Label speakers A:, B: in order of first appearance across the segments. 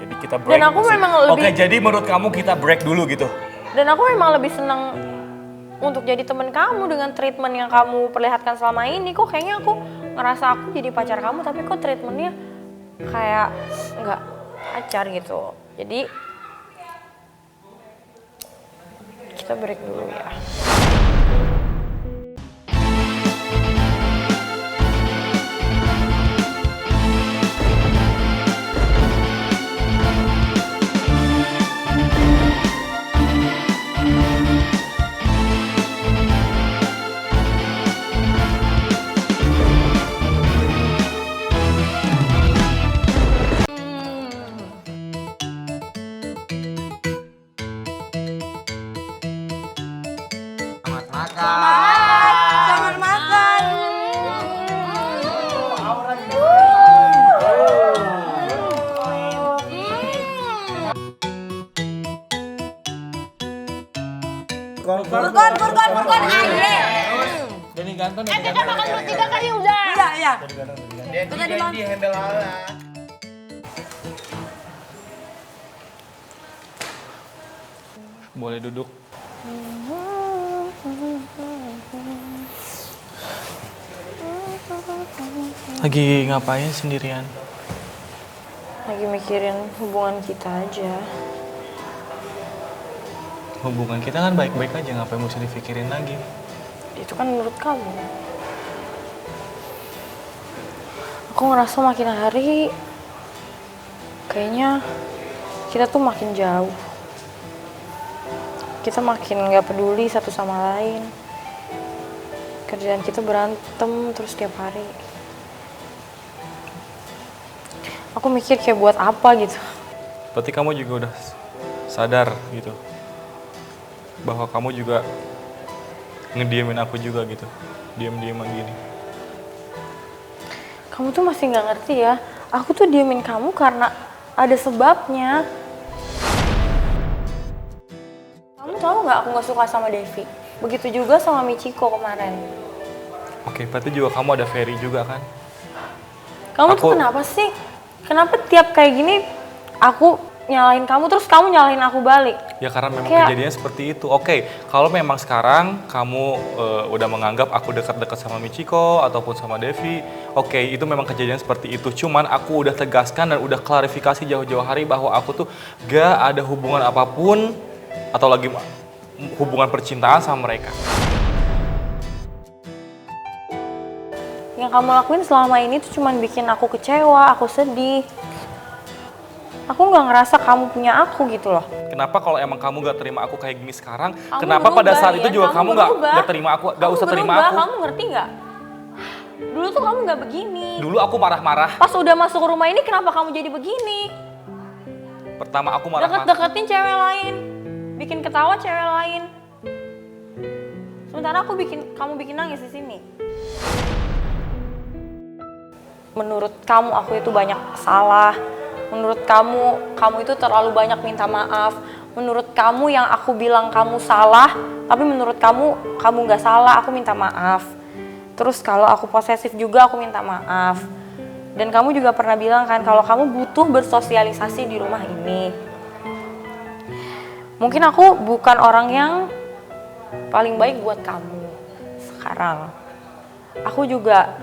A: Jadi kita break.
B: Dan aku memang lebih...
A: Oke, jadi menurut kamu kita break dulu gitu?
B: Dan aku memang lebih senang untuk jadi teman kamu dengan treatment yang kamu perlihatkan selama ini. Kok kayaknya aku ngerasa aku jadi pacar kamu, tapi kok treatmentnya kayak nggak pacar gitu. Jadi kita break dulu ya.
C: Selamat makan. Kurkon aye.
D: Denny ganteng.
C: Kita makan bertiga kali udah. Iya.
D: Di handle ala. Boleh duduk. Lagi ngapain sendirian?
B: Lagi mikirin hubungan kita aja.
D: Hubungan kita kan baik-baik aja, ngapain mesti dipikirin lagi?
B: Itu kan menurut kamu. Aku ngerasa makin hari kayaknya kita tuh makin jauh. Kita makin gak peduli satu sama lain. Kerjaan kita berantem terus tiap hari. Aku mikir kayak buat apa gitu.
D: Berarti kamu juga udah sadar gitu bahwa kamu juga ngediemin aku juga gitu, diam-diaman gini.
B: Kamu tuh masih gak ngerti ya. Aku tuh diemin kamu karena ada sebabnya. Kamu tahu nggak aku nggak suka sama Devi? Begitu juga sama Michiko kemarin.
D: Oke, berarti juga kamu ada Ferry juga kan?
B: Kamu tuh kenapa sih? Kenapa tiap kayak gini aku nyalahin kamu terus kamu nyalahin aku balik?
D: Ya karena memang kejadiannya seperti itu. Oke, kalau memang sekarang kamu udah menganggap aku dekat-dekat sama Michiko ataupun sama Devi, oke, itu memang kejadian seperti itu. Cuman aku udah tegaskan dan udah klarifikasi jauh-jauh hari bahwa aku tuh gak ada hubungan apapun atau lagi hubungan percintaan sama mereka.
B: Yang kamu lakuin selama ini tuh cuman bikin aku kecewa, aku sedih. Aku nggak ngerasa kamu punya aku gitu loh.
D: Kenapa kalau emang kamu gak terima aku kayak gini sekarang,
B: Kamu
D: kenapa
B: berubah,
D: pada saat itu juga kamu gak terima aku, gak usah terima aku?
B: Kamu ngerti nggak? Dulu tuh kamu nggak begini.
D: Dulu aku marah-marah.
B: Pas udah masuk ke rumah ini kenapa kamu jadi begini?
D: Pertama aku marah-marah.
B: Deket-deketin cewek lain, bikin ketawa cewek lain. Sementara kamu bikin nangis di sini. Menurut kamu aku itu banyak salah. Menurut kamu itu terlalu banyak minta maaf. Menurut kamu yang aku bilang kamu salah, tapi menurut kamu nggak salah, aku minta maaf. Terus kalau aku posesif juga aku minta maaf. Dan kamu juga pernah bilang kan kalau kamu butuh bersosialisasi di rumah ini. Mungkin aku bukan orang yang paling baik buat kamu sekarang. Aku juga,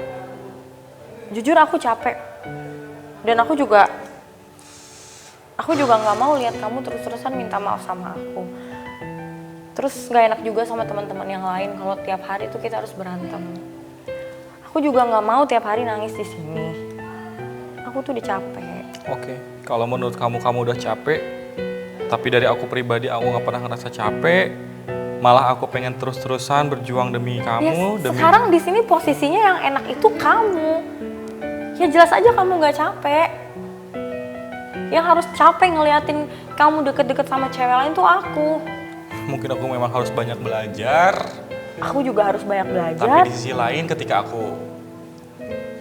B: jujur aku capek. Dan aku juga nggak mau lihat kamu terus-terusan minta maaf sama aku. Terus nggak enak juga sama teman-teman yang lain kalau tiap hari tuh kita harus berantem. Aku juga nggak mau tiap hari nangis di sini. Aku tuh udah capek.
D: Oke, kalau menurut kamu udah capek, tapi dari aku pribadi aku nggak pernah ngerasa capek. Malah aku pengen terus-terusan berjuang demi kamu.
B: Ya, sekarang di sini posisinya yang enak itu kamu. Ya jelas aja kamu nggak capek. Yang harus capek ngeliatin kamu deket-deket sama cewek lain tuh aku.
D: Mungkin aku memang harus banyak belajar.
B: Aku juga harus banyak belajar.
D: Tapi di sisi lain ketika aku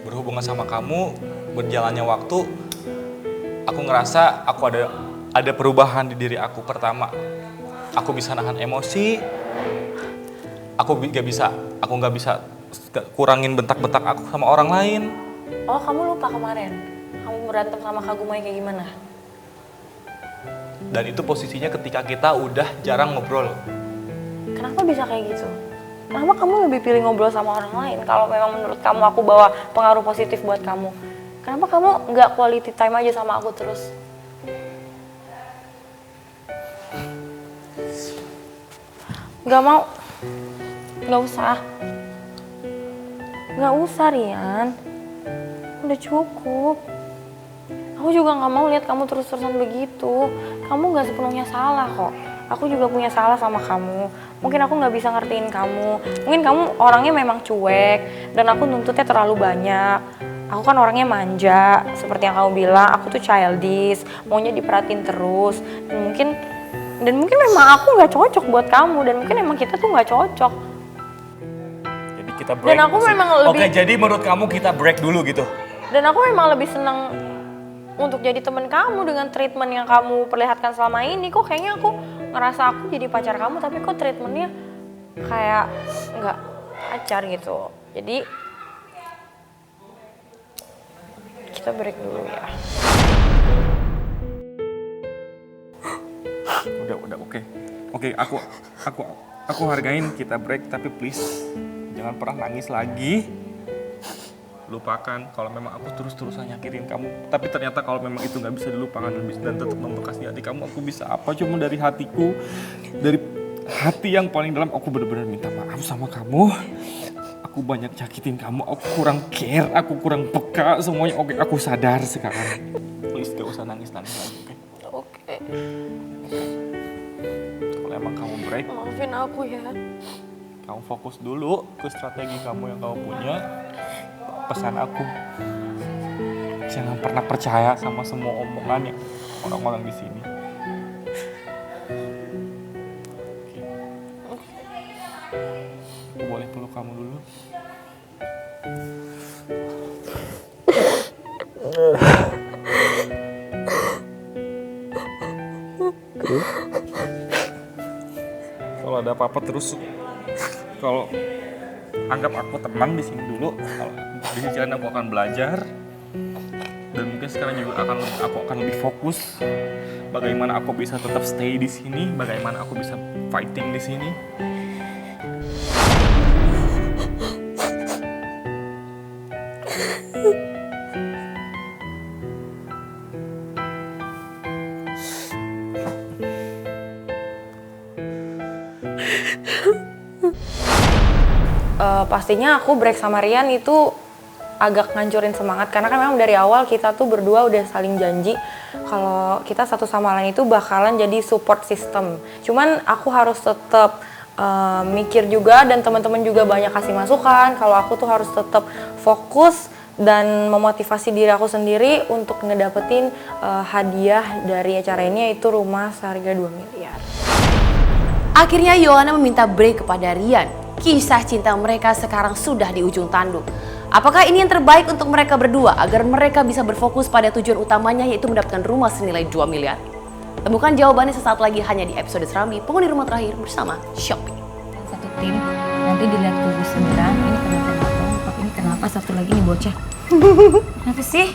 D: berhubungan sama kamu, berjalannya waktu, aku ngerasa aku ada perubahan di diri aku. Pertama, aku bisa nahan emosi. Aku nggak bisa kurangin bentak-bentak aku sama orang lain.
B: Oh, kamu lupa kemarin. Kamu berantem sama Kak Gumay kayak gimana?
D: Dan itu posisinya ketika kita udah jarang ngobrol.
B: Kenapa bisa kayak gitu? Kenapa kamu lebih pilih ngobrol sama orang lain kalau memang menurut kamu aku bawa pengaruh positif buat kamu? Kenapa kamu nggak quality time aja sama aku terus? Nggak mau. Nggak usah. Nggak usah, Rian. Udah cukup. Aku juga nggak mau lihat kamu terus-terusan begitu. Kamu nggak sepenuhnya salah kok. Aku juga punya salah sama kamu. Mungkin aku nggak bisa ngertiin kamu. Mungkin kamu orangnya memang cuek dan aku nuntutnya terlalu banyak. Aku kan orangnya manja, seperti yang kamu bilang. Aku tuh childish, maunya diperhatiin terus. Dan mungkin memang aku nggak cocok buat kamu. Dan mungkin emang kita tuh nggak cocok.
A: Jadi kita break.
B: Dan aku memang lebih.
A: Oke, jadi menurut kamu kita break dulu gitu.
B: Dan aku memang lebih senang untuk jadi teman kamu dengan treatment yang kamu perlihatkan selama ini. Kok kayaknya aku ngerasa aku jadi pacar kamu, tapi kok treatmentnya kayak nggak pacar gitu. Jadi kita break dulu ya.
D: Udah, oke. Oke, aku hargain kita break, tapi please jangan pernah nangis lagi. Lupakan kalau memang aku terus-terusan nyakitin kamu. Tapi ternyata kalau memang itu nggak bisa dilupakan dan tetap membekas di hati kamu, aku bisa apa? Cuma dari hatiku, dari hati yang paling dalam, aku benar-benar minta maaf sama kamu. Aku banyak nyakitin kamu, aku kurang care, aku kurang peka semuanya. Oke, aku sadar sekarang. Please gak usah nangis-nangis lagi, oke?
B: Oke.
D: Kalau emang kamu break,
B: Maafin aku ya.
D: kamu fokus dulu ke strategi kamu yang kamu punya. Pesan aku, jangan pernah percaya sama semua omongan yang orang-orang di sini. Oke. Aku boleh peluk kamu dulu? Kalau ada apa-apa terus, kalau anggap aku teman di sini dulu. Kalau di sini jalan aku akan belajar, dan mungkin sekarang juga aku akan lebih fokus bagaimana aku bisa tetap stay di sini, bagaimana aku bisa fighting di sini.
B: Pastinya aku break sama Rian itu agak ngancurin semangat karena kan memang dari awal kita tuh berdua udah saling janji kalau kita satu sama lain itu bakalan jadi support system. Cuman aku harus tetap mikir juga dan teman-teman juga banyak kasih masukan kalau aku tuh harus tetap fokus dan memotivasi diri aku sendiri untuk ngedapetin hadiah dari acara ini, yaitu rumah seharga 2 miliar.
C: Akhirnya Yohana meminta break kepada Rian. Kisah cinta mereka sekarang sudah di ujung tanduk. Apakah ini yang terbaik untuk mereka berdua agar mereka bisa berfokus pada tujuan utamanya, yaitu mendapatkan rumah senilai 2 miliar? Temukan jawabannya sesaat lagi hanya di episode Serambi Penghuni Rumah Terakhir bersama Shopee.
E: Satu tim, nanti dilihat kubu 9, ini kenapa, ini kenapa, satu lagi ini bocah. Kenapa sih?